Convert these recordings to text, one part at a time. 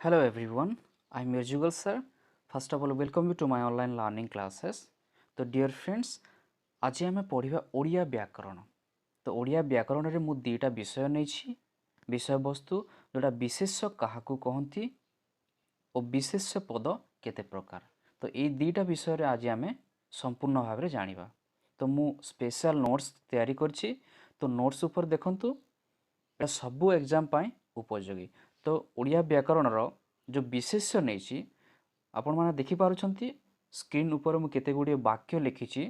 Hello everyone, I am Mirjugal sir. First of all, welcome you to my online learning classes. तो dear friends, आज आम पढ़ा ओडिया व्याकरण। तो ओडिया व्याकरण रे मु दुईटा विषय नहीं विषय वस्तु जोटा विशेष्य क्या कहती और विशेष्य पद केते प्रकार। तो ये दुईटा विषय रे आज आम संपूर्ण भाव में जानिबा। तो मु स्पेशल नोट्स तैयारी करछि। तो नोट्स ऊपर देखंतु सबू एग्जाम पाई उपयोगी। तो ओडिया व्याकरण जो विशेष्य नहीं आपण मैंने देखिपुंट स्क्रीन ऊपर मुझे केते गुड़िए वाक्य लिखी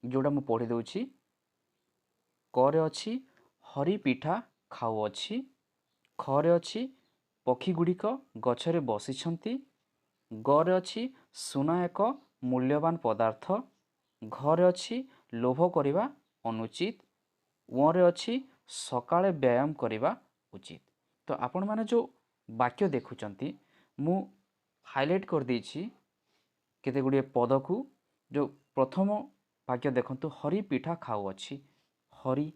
जोड़ा मुझे पढ़ी दूची। करे अच्छी हरी पिठा खाऊअछि, खरे अच्छी पक्षी गुड़िक गछरे बसी, गरे अच्छी सुना एक मूल्यवान पदार्थ, घरे अच्छी लोभ करिबा अनुचित, वरे अच्छी सकाळे व्यायाम करिबा उचित। तो आपण माने जो वाक्य देखुचंती मु हाइलाइट कर देछि केते गुड़िए पद को। जो प्रथम वाक्य देखंतु हरी पिठा खाऊअछि। हरी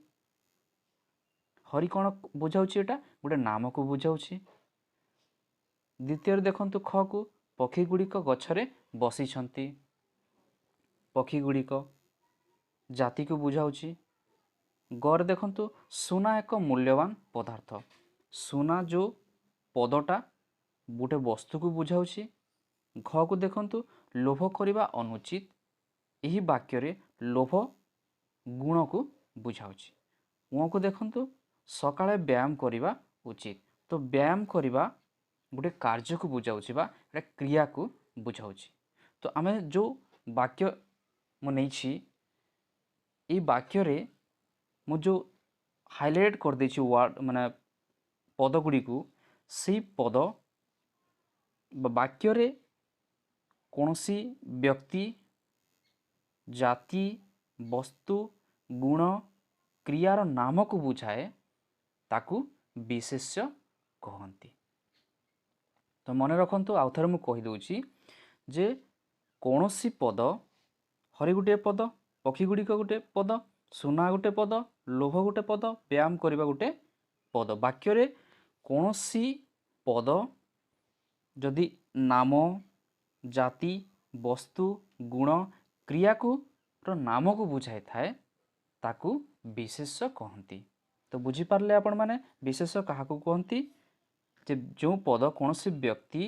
हरी कौन बुझाऊछि? एटा गोटे नाम को बुझाऊछि। द्वितीय देखंतु ख को पक्षी गुड़िक गछरे बसिछंती। पक्षी गुड़िक जाति को बुझाऊछि। गर देखंतु सुना एक मूल्यवान पदार्थ। सुना जो पदटा गोटे वस्तु को बुझाऊछि। घ को देखंतु लोभ करिबा अनुचित। यही वाक्य रे लोभ गुण को बुझाऊछि। व को देखंतु सकाळे व्यायाम करिबा उचित। तो व्यायाम करिबा गोटे कार्य को बुझाऊछि बा गोटे क्रिया को बुझाऊछि। तो आमे जो वाक्य मु नैछि ई वाक्य रे मु जो हाइलाइट कर देछि वर्ड माने पद गुड़ी को, से पद वाक्य रे कौनसी व्यक्ति, जाति, वस्तु, गुण, क्रियार नाम को बुझाए ताकू विशेष्य कहती। तो मन रखंतु आउ थरे मु कहि दउछि जे कौनसी पद, हरि गुटे पद, पक्षी गुड़िक गुटे पद, सुना गुटे पद, लोभ गुटे पद, व्यायाम करबा गुटे पद। वाक्य रे कौनसी पद जदि नाम, जाति, वस्तु, गुण, क्रिया को नाम को बुझाई थाए ताकू विशेष्य कहती। तो बुझी पारले आपण माने विशेष्य क्या कहती? जे जो पद कौनसी व्यक्ति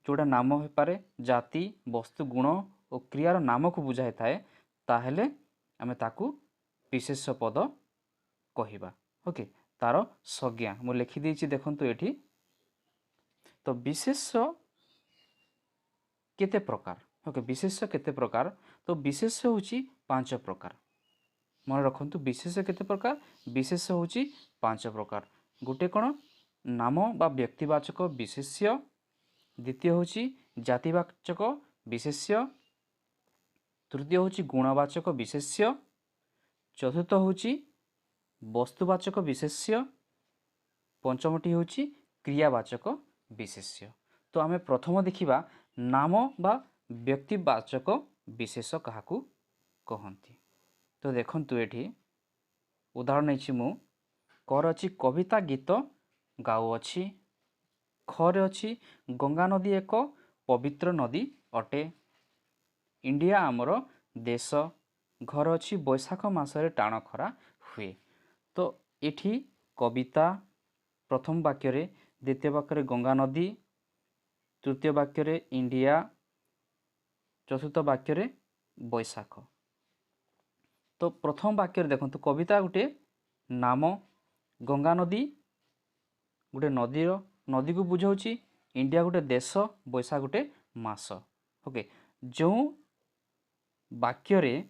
जोड़ा नाम हो पारे, जाति, वस्तु, गुण और क्रियार नाम को बुझाई थाए ताहेले आमे ताकू विशेष्य पद कहिबा। ओके, तार संज्ञा मु लिखि देछि देखंतु एठी। तो विशेष्य केते प्रकार? ओके, विशेष्य केते प्रकार? तो विशेष्य होची 5 प्रकार। मन रखंतु विशेष्य केते प्रकार? विशेष्य होची 5 प्रकार। गोटे कोन नाम बा व्यक्तिवाचक विशेष्य, द्वितीय होची जातिवाचक विशेष्य, तृतीय होची गुणवाचक विशेष्य, चतुर्थ होची वस्तुवाचक विशेष्य, पंचमटी होची क्रियावाचक विशेष्य। तो आमे प्रथम देखिबा नाम बा व्यक्तिवाचक विशेष काहाकू कहंती। तो देखंतु एठी उदाहरण नैछि मु। कर अछि कविता गीत गाउअछि, खरे अछि गंगा नदी एक पवित्र नदी अटे, इंडिया आमर देश, घर अछि बैशाख मासरे टाण खरा हुए। तो एठी कविता प्रथम वाक्य रे, द्वितीय वाक्य रे गंगा नदी, तृतीय वाक्य रे इंडिया, चतुर्थ वाक्य रे बैशाख। तो प्रथम वाक्य रे देखंतु कविता गुटे नाम, गंगा नदी गुटे नदी को बुझाऊछि, इंडिया गुटे देश, बैशाख गुटे मास। ओके, जो वाक्य रे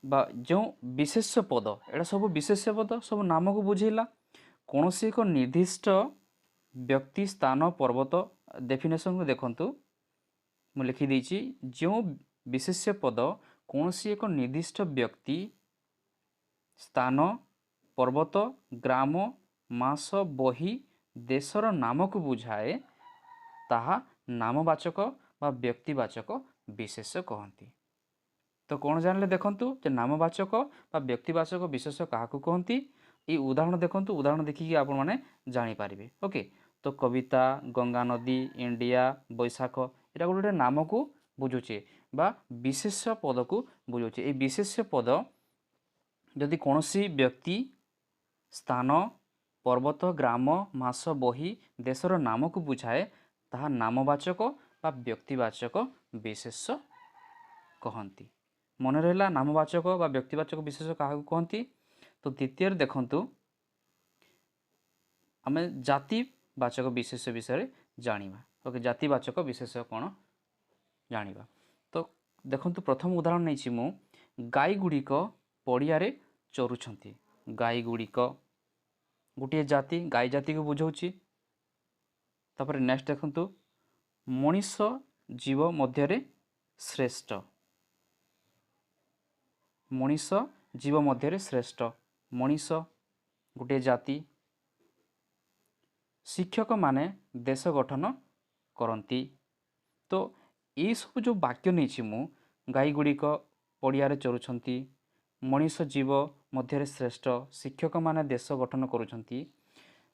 बा जो विशेष्य पद, एटा सब विशेष्य पद सब नाम को बुझेला। कौन सी एक निर्दिष्ट व्यक्ति, स्थान, पर्वत डेफिनेशन को देखंतु मु लिखि देछि। जो विशेष्य पद कौन सी एक निर्दिष्ट व्यक्ति, स्थान, पर्वत, ग्राम, मास, बही, देशर नाम को बुझाए ताहा नामवाचक बा व्यक्तिवाचक विशेष कहती। तो कौन जानले देखंतु जे नामवाचक बा व्यक्तिवाचक विशेष क्या कहती। ये उदाहरण देखंतु, उदाहरण देखिए आपण माने जानि पारिबे। ओके, तो कविता, गंगा नदी, इंडिया, बैशाख एटा गोटे नाम को बुझुचे बा विशेष्य पद को बुझुचे। ये विशेष्य पद यदि कौनसी व्यक्ति, स्थान, पर्वत, ग्राम, मास, बही, देशर नाम को बुझाए ताहा नामवाचक बा व्यक्तिवाचक विशेष्य कहती। मन रहा नामवाचक बा व्यक्तिवाचक विशेष क्या कहती। तो द्वितीय देखंतु आम जातिवाचक विशेष विषय जानिबा। ओके, जातिवाचक विशेष कौन जानिबा। तो देखंतु प्रथम उदाहरण नहीं मु गाई गुड़िक पड़ियारे चरुछंती। गाई गुड़िक गोटे जाति, गाई जाति को बुझाऊँची। तापर नेक्स्ट देखंतु मनीष जीव मध्य श्रेष्ठ। मनीष जीव मध्य श्रेष्ठ, मनीष गोटे जाति। शिक्षक माने देश गठन करती। तो ये सब जो वाक्य नहीं मु गाई गुड़िक पड़ियारे चरुछंती, मनीष जीव मध्य श्रेष्ठ, शिक्षक माने देश गठन करुछंती,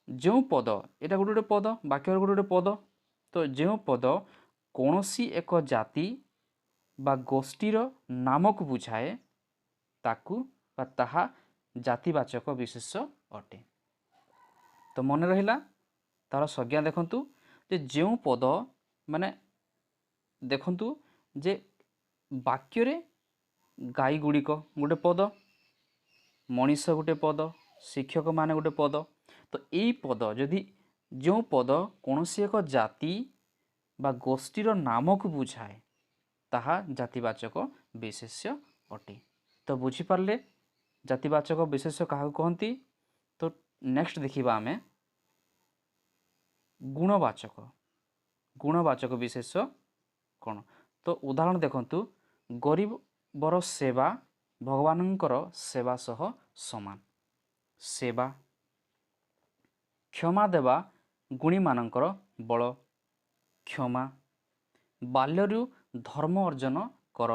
जो पद एटा गोटे पद वाक्य गोटे पद। तो जो पद कौनसी एक जाति बा गोष्ठीर नाम को बुझाए ताकू बा ताहा जातिवाचक विशेष अटे। तो मन रहिला तार संज्ञा देखंतु जे जो पद माने देखंतु जे वाक्य रे गाई गुड़िक गोटे पद, मनीष गोटे पद, शिक्षक माने गोटे पद। तो यही पद जदि जो पद कौनसी एक जाति बा गोष्ठीर नाम को बुझाए ताहा जातिवाचक विशेष्य अटे। तो बुझीपारे जातिवाचक विशेष्य क्या कहती। तो नेक्स्ट देखिबा आमे गुणवाचक। गुणवाचक विशेष्य कौन। तो उदाहरण देखंतु गरीबर सेवा भगवानंकर सेवा सह समान। सेवा। क्षमा देवा गुणी मानकर बल। क्षमा। बाल्यरु धर्म अर्जन कर।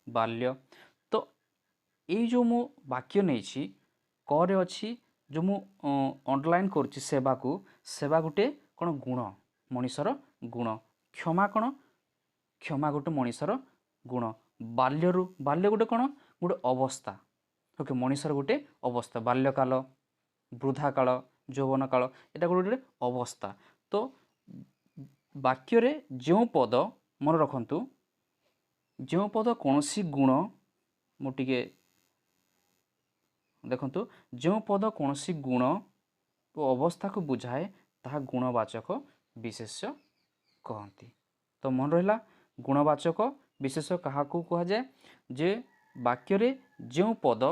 बाल्य। तो ये जो मु वाक्य नहीं करे अच्छी जो मु अंडरलाइन करुच्ची सेवा को, सेवा गोटे कौन गुण, मनीषर गुण। क्षमा कौन, क्षमा गोटे मनीषर गुण। बाल्यरु, बाल्य गोटे कौन गोटे अवस्था। ओके, मनीषर गोटे अवस्था। बाल्यकाल, वृद्धा काल, यौवन काल एटा गोटे अवस्था। तो वाक्य रे जो पद मन रखंतु, जो पद कौनसी गुण मुटिके देखंतु, जो पद कौनसी गुण तो अवस्था को बुझाए ताहा गुणवाचक विशेष्य कहती। तो मन रहा गुणवाचक विशेष क्या कह जाए जे वाक्य रे जो पद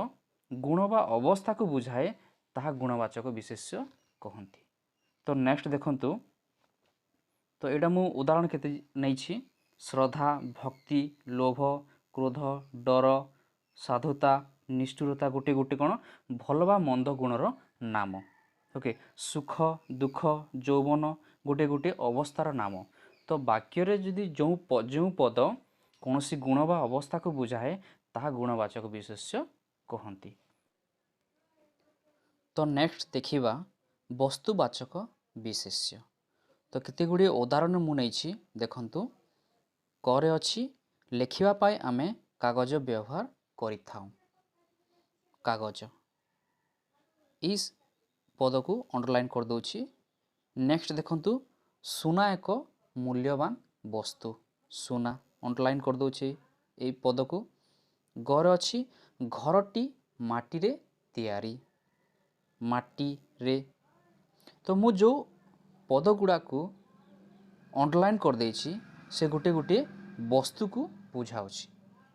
गुण बा अवस्था को बुझाए ताहा गुणवाचक विशेष्य कहती। तो नेक्स्ट देखंतु। तो यहाँ मु उदाहरण केते नहीं श्रद्धा, भक्ति, लोभ, क्रोध, डर, साधुता, निष्ठुरता गोटे गोटे कौन भल बा मंद गुणर नाम। ओके, सुख, दुख, यौवन गोटे गोटे अवस्थार नाम। तो वाक्य रे जदि जो पद कौन सी गुण बा अवस्था को बुझाए ताहा गुणवाचक विशेष्य कहती। तो नेक्स्ट देखिबा वस्तुवाचक विशेष्य। तो केते गुड़े उदाहरण मु नहीं देखंतु। करे अच्छी लेखिबा पाई आमे कागज व्यवहार करिथाउ। कागज इस पद को अंडरलाइन कर दूची। नेक्स्ट देखंतु सुना एक मूल्यवान वस्तु। सुना अंडरलाइन कर दूची ए पद को। घर अच्छी घरटी माटी रे तैयारी। माटी रे। तो मु जो पद गुड़ा को अंडरलाइन कर देछि से गोटे गोटे वस्तु को बुझाउछि।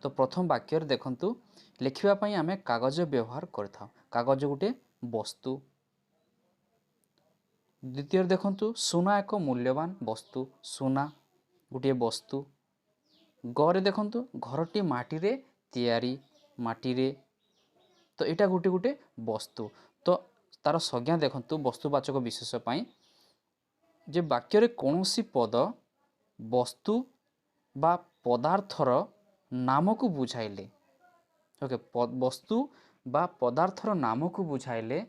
तो प्रथम वाक्य देखंतु लिखिबा पई आमे कागज व्यवहार करथाउ। कागज गोटे वस्तु। द्वितीय देखंतु सुना एक मूल्यवान वस्तु। सुना गोटे वस्तु। गरे देखंतु घरटी माटी रे तैयारी। माटी रे। तो एटा गोटे गोटे वस्तु। तो तार संज्ञा देखंतु वस्तुवाचक विशेष पई जे वाक्य रे कौनसी पद वस्तु बा पदार्थर नाम को बुझाइले। ओके, वस्तु बा पदार्थर नाम को बुझाइले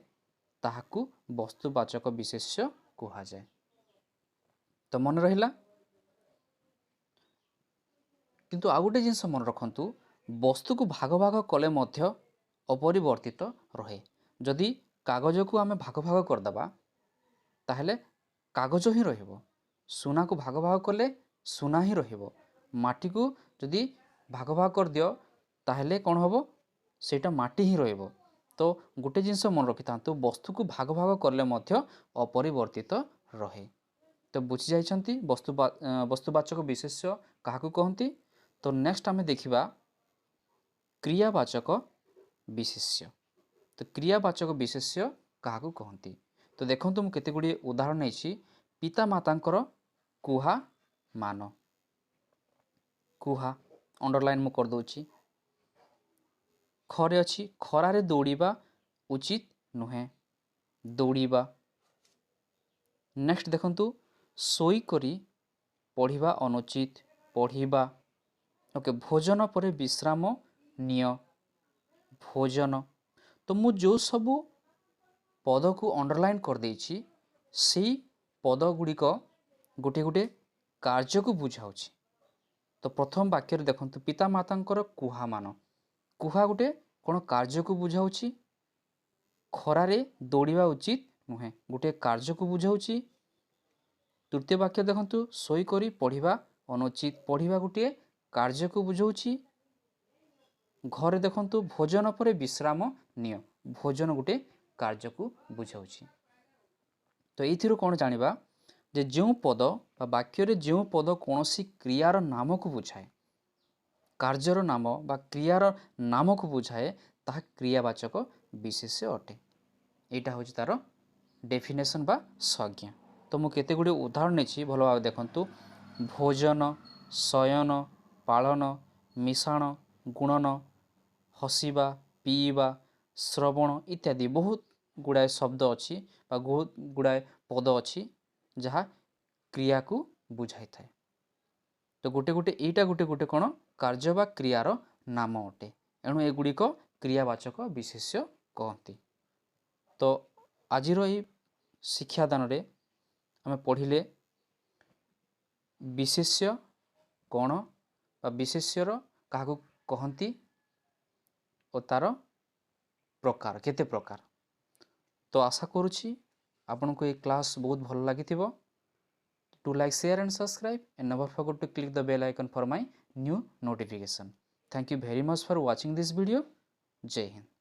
ताहाकू वस्तुवाचक विशेष्य कहा जाए। तो मन रहिला। किंतु आउ गोटे जिनस मन रखु, वस्तु को भाग भाग कले मध्य अपरिवर्तित रहे। जदि कागज को आम भाग भाग करदे ताहले कागज ही रहिबो। सुना को भाग भाग कले सुना ही रहिबो। माटी को जदि भाग भाग कर दियो ताहले कौन होबो, सेटा माटी ही रहिबो। तो गोटे जिनस मन रखि थांतु, वस्तु को भाग भाग करले मध्य अपरिवर्तित रहे। तो बुझी जाइछंती वस्तुवाचक विशेष्य काहाकू कहंती। तो नेक्स्ट आमे देखिबा क्रियावाचक विशेष्य। तो क्रियावाचक विशेष्य काहाकू कहंती। तो देखंतु मु केते गुडी उदाहरण नैछि। पिता मातांकर कुहा मान। कुहा अंडरलाइन मु कर दउछि। खरे अछि खरारे दौड़िबा उचित नुहे, दौड़िबा। नेक्स्ट देखंतु सोई करी पढ़िबा अनुचित, पढ़िबा। ओके भोजन पर विश्राम निय, भोजन। तो मु जो सबू पद को अंडरलाइन कर देछि सेई पद गुड़िक गोटे गोटे कार्य को बुझाउछि। तो प्रथम वाक्य रे देखंतु पिता मातांकर कुहा मान। कुहा गोटे कोन कार्य को बुझाउछि। खरारे दौड़िबा उचित नुहे गोटे कार्य को बुझाउछि। तृतीय वाक्य देखंतु सोई करी पढ़िबा अनुचित, पढ़िबा गोटे कार्य को बुझाउछि। घरे देखंतु भोजन पर विश्राम निय, भोजन गोटे कार्य को बुझाउछि। तो एथिरो कोन जानिबा जे जो पद बा वाक्य रे जो पद कोनोसी क्रियार नाम को बुझाए, कार्यर नाम बा क्रियार नाम को बुझाए, ताहा क्रियावाचक विशेष्य अटे। एटा होछि तार डेफिनेशन बा संज्ञा। तो मु केते गुडी उदाहरण नेछि, भलो भाव देखंतु। भोजन, शयन, पालन, मिश्रण, गुणन, हसिबा, पीवा, श्रवण इत्यादि बहुत गुड़ाए शब्द अच्छी बा बहुत गुड़ाए पद अच्छी जहाँ क्रिया को बुझाई थाए। तो गोटे गोटे एटा गोटे गोटे कौन कार्य बा क्रियार नाम अटे। एणु एगुड़िक क्रियावाचक विशेष्य कहती। तो आजिर यही शिक्षादान रे आमे पढ़िले विशेष्य कौन बा विशेष्यर काहाकू कहती और तार प्रकार केते प्रकार। तो आशा करुछि आपनको ये क्लास बहुत भल लगी। To like, share and subscribe and never forget to click the bell icon for my new notification. Thank you very much for watching this video. Jai Hind.